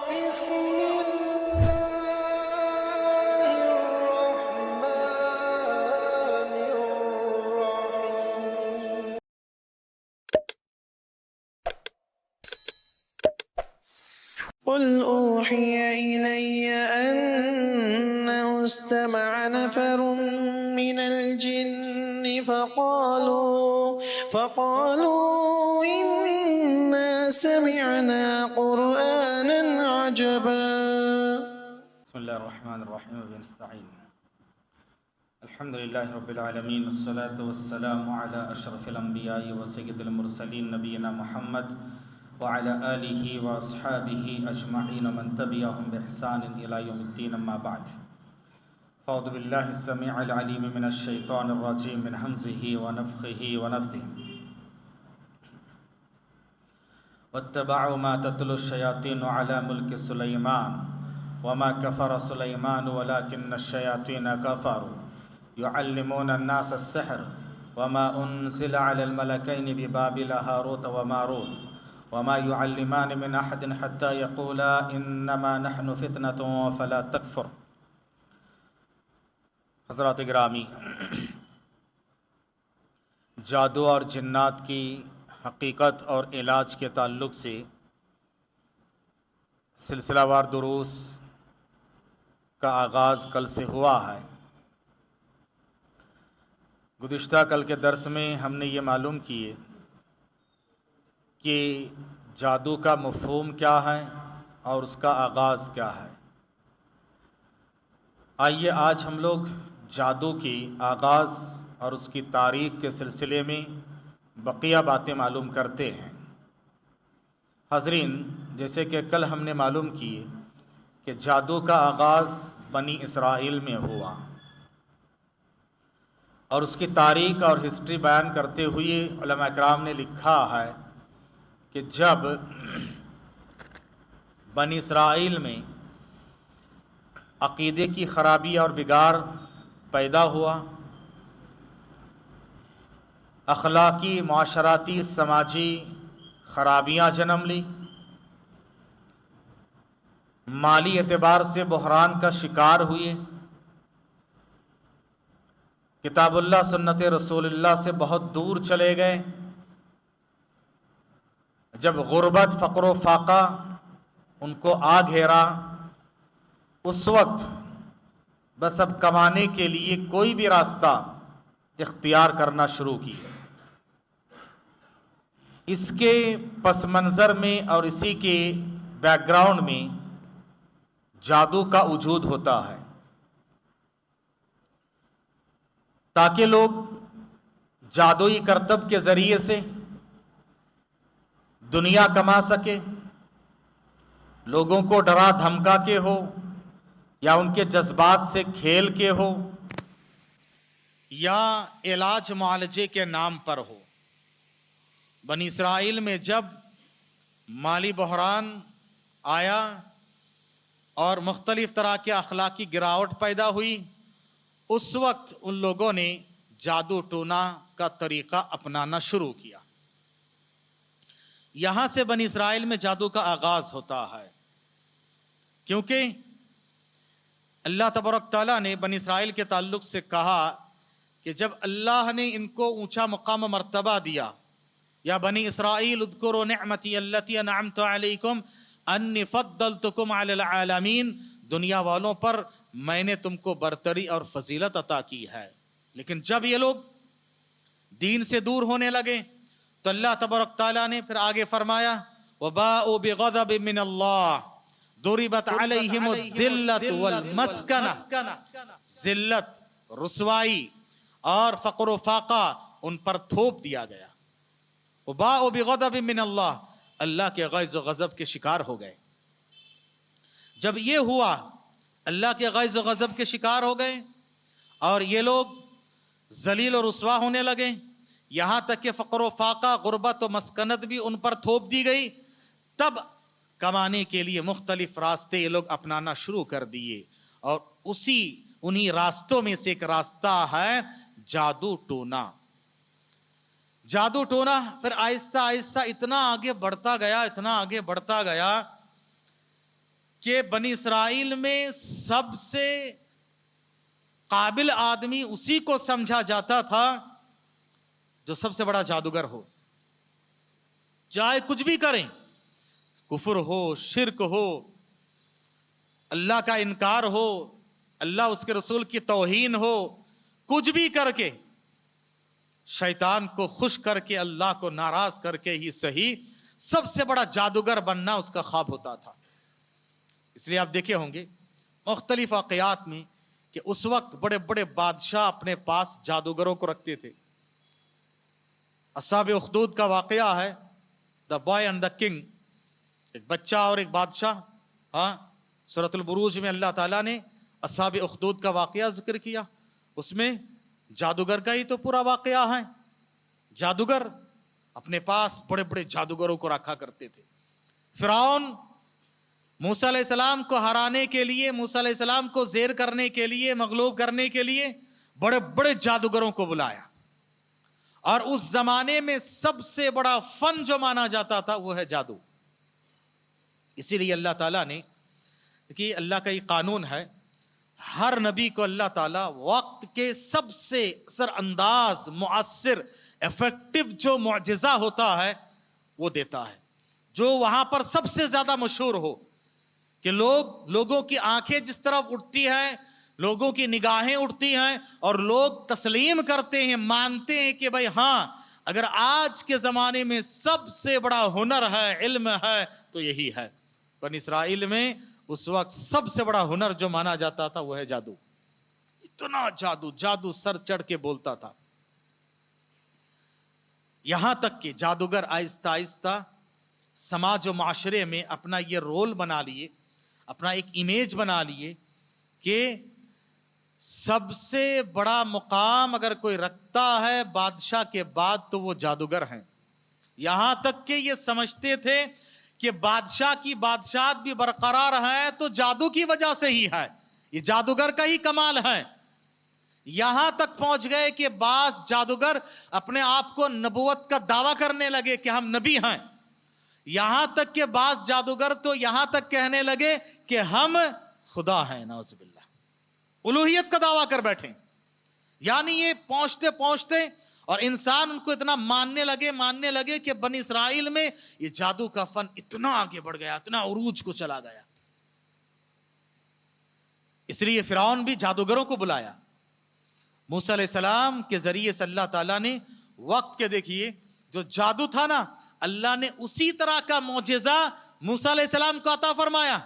بسم الله الرحمن الرحيم. قل أوحي إلي أنه استمع نفر من الجن فقالوا إنا سمعنا قرآنا عجبا. بسم الله الرحمن الرحيم ونستعين. الحمد لله رب العالمين والصلاة والسلام على أشرف الأنبياء وسيد المرسلين نبينا محمد وعلى آله وأصحابه أجمعين ومن تبعهم بإحسان إلى يوم الدين. أما بعد، فأعوذ بالله السميع العليم من الشيطان الرجيم من همزه ونفخه ونفثه. واتبعوا ما تتلو الشياطين على ملك سليمان وما كفر سليمان ولكن الشياطين كفروا يعلمون الناس السحر وما أنزل على الملكين ببابل هاروت وماروت وما يعلمان من أحد حتى يقولا إنما نحن فتنة فلا تكفر. حضرات گرامی، جادو اور جنات کی حقیقت اور علاج کے تعلق سے سلسلہ وار دروس کا آغاز کل سے ہوا ہے. گزشتہ کل کے درس میں ہم نے یہ معلوم کیے کہ جادو کا مفہوم کیا ہے اور اس کا آغاز کیا ہے. آئیے آج ہم لوگ جادو کی آغاز اور اس کی تاریخ کے سلسلے میں بقیہ باتیں معلوم کرتے ہیں. حاضرین، جیسے کہ کل ہم نے معلوم کیے کہ جادو کا آغاز بنی اسرائیل میں ہوا اور اس کی تاریخ اور ہسٹری بیان کرتے ہوئے علماء اکرام نے لکھا ہے کہ جب بنی اسرائیل میں عقیدے کی خرابی اور بگاڑ پیدا ہوا، اخلاقی، معاشراتی، سماجی خرابیاں جنم لی، مالی اعتبار سے بحران کا شکار ہوئے، کتاب اللہ سنت رسول اللہ سے بہت دور چلے گئے. جب غربت، فقر و فاقہ ان کو آ گھیرا، اس وقت بس اب کمانے کے لیے کوئی بھی راستہ اختیار کرنا شروع کیا. اس کے پس منظر میں اور اسی کے بیک گراؤنڈ میں جادو کا وجود ہوتا ہے تاکہ لوگ جادوئی کرتب کے ذریعے سے دنیا کما سکے، لوگوں کو ڈرا دھمکا کے ہو یا ان کے جذبات سے کھیل کے ہو یا علاج معالجے کے نام پر ہو. بنی اسرائیل میں جب مالی بحران آیا اور مختلف طرح کے اخلاقی گراوٹ پیدا ہوئی، اس وقت ان لوگوں نے جادو ٹونا کا طریقہ اپنانا شروع کیا. یہاں سے بنی اسرائیل میں جادو کا آغاز ہوتا ہے، کیونکہ اللہ تبارک تعالیٰ نے بنی اسرائیل کے تعلق سے کہا کہ جب اللہ نے ان کو اونچا مقام و مرتبہ دیا، یا بنی اسرائیل اذکروا نعمتی التی انعمت علیکم انی فضلتکم علی العالمین، دنیا والوں پر میں نے تم کو برتری اور فضیلت عطا کی ہے. لیکن جب یہ لوگ دین سے دور ہونے لگے تو اللہ تبارک تعالیٰ نے پھر آگے فرمایا وباءوا بغضب من اللہ ضربت علیہم الذلۃ والمسکنہ، ذلت، رسوائی اور فقر و فاقہ ان پر تھوپ دیا گیا. وباءوا بغضب من اللہ، اللہ کے غیظ و غضب کے شکار ہو گئے. جب یہ ہوا، اللہ کے غیظ و غضب کے شکار ہو گئے اور یہ لوگ ذلیل و رسوا ہونے لگے، یہاں تک کہ فقر و فاقہ، غربت و مسکنت بھی ان پر تھوپ دی گئی. تب کمانے کے لیے مختلف راستے یہ لوگ اپنانا شروع کر دیے، اور انہی راستوں میں سے ایک راستہ ہے جادو ٹونا. جادو ٹونا پھر آہستہ آہستہ اتنا آگے بڑھتا گیا کہ بنی اسرائیل میں سب سے قابل آدمی اسی کو سمجھا جاتا تھا جو سب سے بڑا جادوگر ہو. چاہے کچھ بھی کریں، کفر ہو، شرک ہو، اللہ کا انکار ہو، اللہ اس کے رسول کی توہین ہو، کچھ بھی کر کے شیطان کو خوش کر کے اللہ کو ناراض کر کے ہی صحیح سب سے بڑا جادوگر بننا اس کا خواب ہوتا تھا. اس لیے آپ دیکھے ہوں گے مختلف واقعات میں کہ اس وقت بڑے بڑے بادشاہ اپنے پاس جادوگروں کو رکھتے تھے. اصحاب اخدود کا واقعہ ہے، the boy and the king, ایک بچہ اور ایک بادشاہ. ہاں، سورۃ البروج میں اللہ تعالیٰ نے اصحاب اخدود کا واقعہ ذکر کیا. اس میں جادوگر کا ہی تو پورا واقعہ ہے. جادوگر اپنے پاس بڑے بڑے جادوگروں کو رکھا کرتے تھے. فرعون موسیٰ علیہ السلام کو ہرانے کے لیے، موسیٰ علیہ السلام کو زیر کرنے کے لیے، مغلوب کرنے کے لیے بڑے بڑے جادوگروں کو بلایا. اور اس زمانے میں سب سے بڑا فن جو مانا جاتا تھا وہ ہے جادو. اسی لیے اللہ تعالیٰ نے کہ اللہ کا یہ قانون ہے، ہر نبی کو اللہ تعالیٰ وقت کے سب سے اثر انداز، مؤثر، ایفیکٹو جو معجزہ ہوتا ہے وہ دیتا ہے، جو وہاں پر سب سے زیادہ مشہور ہو، کہ لوگوں کی آنکھیں جس طرف اٹھتی ہیں، لوگوں کی نگاہیں اٹھتی ہیں اور لوگ تسلیم کرتے ہیں، مانتے ہیں کہ بھائی ہاں، اگر آج کے زمانے میں سب سے بڑا ہنر ہے، علم ہے تو یہی ہے. بنی اسرائیل میں اس وقت سب سے بڑا ہنر جو مانا جاتا تھا وہ ہے جادو. اتنا جادو سر چڑھ کے بولتا تھا. یہاں تک کہ جادوگر آہستہ آہستہ سماج و معاشرے میں اپنا یہ رول بنا لیے، اپنا ایک امیج بنا لیے کہ سب سے بڑا مقام اگر کوئی رکھتا ہے بادشاہ کے بعد تو وہ جادوگر ہیں. یہاں تک کہ یہ سمجھتے تھے کہ بادشاہ کی بادشاہت بھی برقرار ہے تو جادو کی وجہ سے ہی ہے، یہ جادوگر کا ہی کمال ہے. یہاں تک پہنچ گئے کہ بعض جادوگر اپنے آپ کو نبوت کا دعویٰ کرنے لگے کہ ہم نبی ہیں. یہاں تک کہ بعض جادوگر تو یہاں تک کہنے لگے کہ ہم خدا ہیں، نعوذ باللہ، الوہیت کا دعویٰ کر بیٹھے. یعنی یہ پہنچتے پہنچتے اور انسان ان کو اتنا ماننے لگے کہ بنی اسرائیل میں یہ جادو کا فن اتنا آگے بڑھ گیا، اتنا عروج کو چلا گیا. اس لیے فرعون بھی جادوگروں کو بلایا. موسیٰ علیہ السلام کے ذریعے سے اللہ تعالیٰ نے وقت کے دیکھیے جو جادو تھا نا، اللہ نے اسی طرح کا معجزہ موسیٰ علیہ السلام کو عطا فرمایا.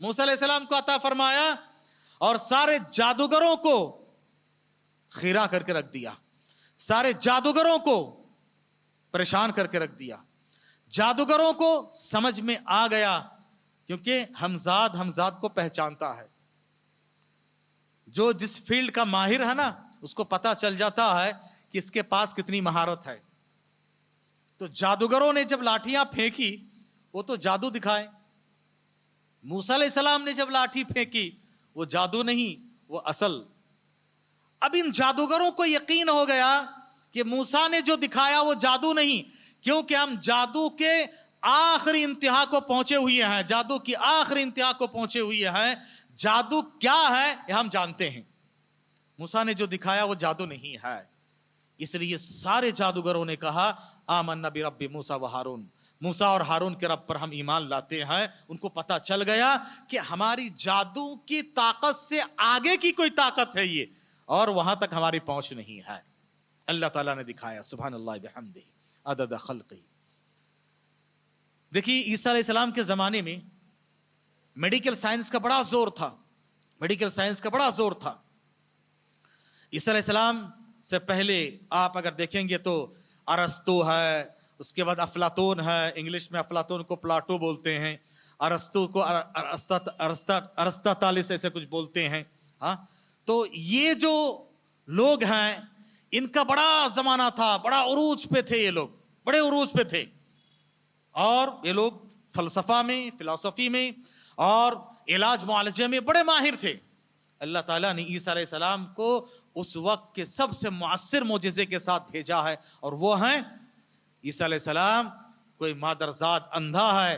موسیٰ علیہ السلام کو عطا فرمایا اور سارے جادوگروں کو خیرہ کر کے رکھ دیا، سارے جادوگروں کو پریشان کر کے رکھ دیا. جادوگروں کو سمجھ میں آ گیا، کیونکہ ہمزاد کو پہچانتا ہے. جو جس فیلڈ کا ماہر ہے نا، اس کو پتا چل جاتا ہے کہ اس کے پاس کتنی مہارت ہے. تو جادوگروں نے جب لاٹھیاں پھینکی وہ تو جادو دکھائے. موسیٰ علیہ السلام نے جب لاٹھی پھینکی وہ جادو نہیں، وہ اصل. اب ان جادوگروں کو یقین ہو گیا کہ موسیٰ نے جو دکھایا وہ جادو نہیں، کیونکہ ہم جادو کے آخری انتہا کو پہنچے ہوئے ہیں، جادو کی آخری انتہا کو پہنچے ہوئے ہیں. جادو کیا ہے یہ ہم جانتے ہیں، موسیٰ نے جو دکھایا وہ جادو نہیں ہے. اس لیے سارے جادوگروں نے کہا آمنا برب موسیٰ و ہارون، موسیٰ اور ہارون کے رب پر ہم ایمان لاتے ہیں. ان کو پتا چل گیا کہ ہماری جادو کی طاقت سے آگے کی کوئی طاقت ہے یہ، اور وہاں تک ہماری پہنچ نہیں ہے. اللہ تعالیٰ نے دکھایا، سبحان اللہ بحمدہ عدد خلقہ. دیکھیے عیسیٰ علیہ السلام کے زمانے میں میڈیکل سائنس کا بڑا زور تھا، میڈیکل سائنس کا بڑا زور تھا. عیسیٰ علیہ السلام سے پہلے آپ اگر دیکھیں گے تو ارسطو ہے، اس کے بعد افلاطون ہے، انگلش میں افلاطون کو پلاٹو بولتے ہیں، ارسطو کو ارسطاطالس ایسے کچھ بولتے ہیں. ہاں، تو یہ جو لوگ ہیں ان کا بڑا زمانہ تھا، بڑا عروج پہ تھے، یہ لوگ بڑے عروج پہ تھے. اور یہ لوگ فلسفہ میں، فلسفی میں اور علاج معالجے میں بڑے ماہر تھے. اللہ تعالیٰ نے عیسیٰ علیہ السلام کو اس وقت کے سب سے مؤثر معجزے کے ساتھ بھیجا ہے، اور وہ ہیں عیسیٰ علیہ السلام کوئی مادرزاد اندھا ہے،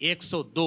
102।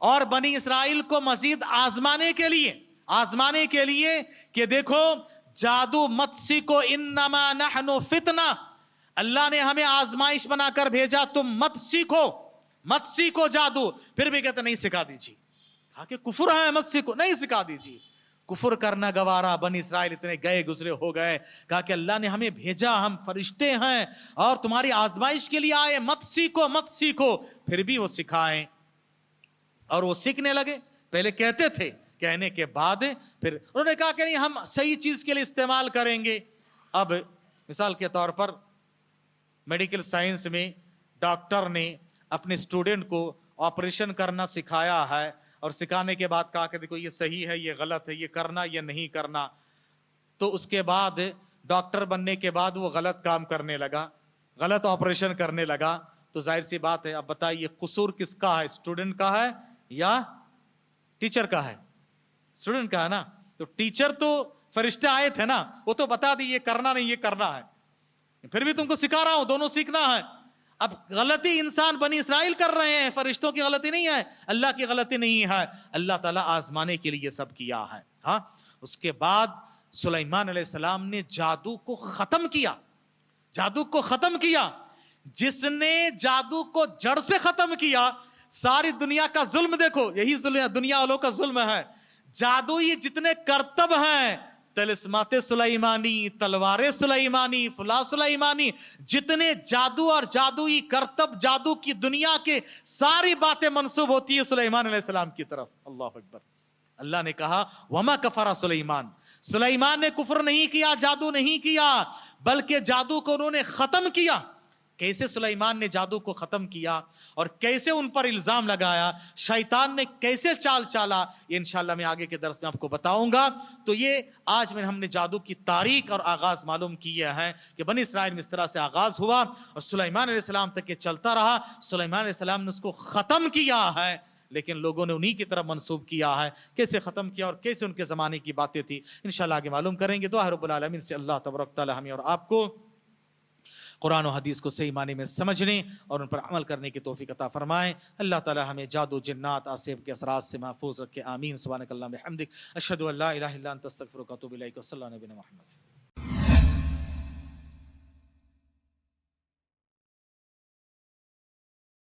اور بنی اسرائیل کو مزید آزمانے کے لیے کہ دیکھو جادو مت سیکھو، انما نحن فتنہ، اللہ نے ہمیں آزمائش بنا کر بھیجا، تم مت سیکھو جادو. پھر بھی کہتے نہیں سکھا دیجیے. کہا کہ کفر ہے، مت سیکھو، نہیں سکھا دیجیے. کفر کرنا گوارا، بنی اسرائیل اتنے گئے گزرے ہو گئے. کہا کہ اللہ نے ہمیں بھیجا، ہم فرشتے ہیں اور تمہاری آزمائش کے لیے آئے، مت سیکھو. پھر بھی وہ سکھائیں اور وہ سیکھنے لگے. پہلے کہتے تھے، کہنے کے بعد پھر انہوں نے کہا کہ نہیں، ہم صحیح چیز کے لیے استعمال کریں گے. اب مثال کے طور پر میڈیکل سائنس میں ڈاکٹر نے اپنے اسٹوڈنٹ کو آپریشن کرنا سکھایا ہے اور سکھانے کے بعد کہا کہ دیکھو یہ صحیح ہے، یہ غلط ہے، یہ کرنا یا نہیں کرنا. تو اس کے بعد ڈاکٹر بننے کے بعد وہ غلط کام کرنے لگا، غلط آپریشن کرنے لگا. تو ظاہر سی بات ہے، اب بتائیے قصور کس کا ہے، اسٹوڈنٹ کا ہے یا ٹیچر کا ہے؟ اسٹوڈنٹ کا ہے نا. تو ٹیچر تو فرشتے آئے تھے نا، وہ تو بتا دی یہ کرنا نہیں، یہ کرنا ہے. پھر بھی تم کو سکھا رہا ہوں، دونوں سیکھنا ہے. اب غلطی انسان بنی اسرائیل کر رہے ہیں، فرشتوں کی غلطی نہیں ہے، اللہ کی غلطی نہیں ہے. اللہ تعالیٰ آزمانے کے لیے یہ سب کیا ہے. ہاں، اس کے بعد سلیمان علیہ السلام نے جادو کو ختم کیا. جس نے جادو کو جڑ سے ختم کیا، ساری دنیا کا ظلم دیکھو، یہی دنیا والوں کا ظلم ہے. جادو یہ جتنے کرتب ہیں، طلسمات سلیمانی، تلوار سلیمانی، فلا سلیمانی، جتنے جادو اور جادوئی کرتب، جادو کی دنیا کے ساری باتیں منسوب ہوتی ہے سلیمان علیہ السلام کی طرف. اللہ اکبر. اللہ نے کہا وما کفر سلیمان نے کفر نہیں کیا، جادو نہیں کیا، بلکہ جادو کو انہوں نے ختم کیا. کیسے سلیمان نے جادو کو ختم کیا اور کیسے ان پر الزام لگایا، شیطان نے کیسے چال چالا، یہ انشاءاللہ میں آگے کے درس میں آپ کو بتاؤں گا. تو یہ آج ہم نے جادو کی تاریخ اور آغاز معلوم کیا ہے کہ بنی اسرائیل میں اس طرح سے آغاز ہوا اور سلیمان علیہ السلام تک یہ چلتا رہا. سلیمان علیہ السلام نے اس کو ختم کیا ہے، لیکن لوگوں نے انہی کی طرف منسوب کیا ہے. کیسے ختم کیا اور کیسے ان کے زمانے کی باتیں تھی، انشاءاللہ آگے معلوم کریں گے. دعا رب العالمین سے اللہ تبارک تعالی ہمیں اور آپ کو قرآن و حدیث کو صحیح معنی میں سمجھنے اور ان پر عمل کرنے کی توفیق عطا فرمائے. اللہ تعالی ہمیں جادو، جنات، آصف کے اثرات سے محفوظ رکھے. آمین. سبحانک اللہم و بحمدک، اشہدو ان لا الہ الا انت، استغفرک و اتوب الیک. صلی اللہ علیہ وسلم.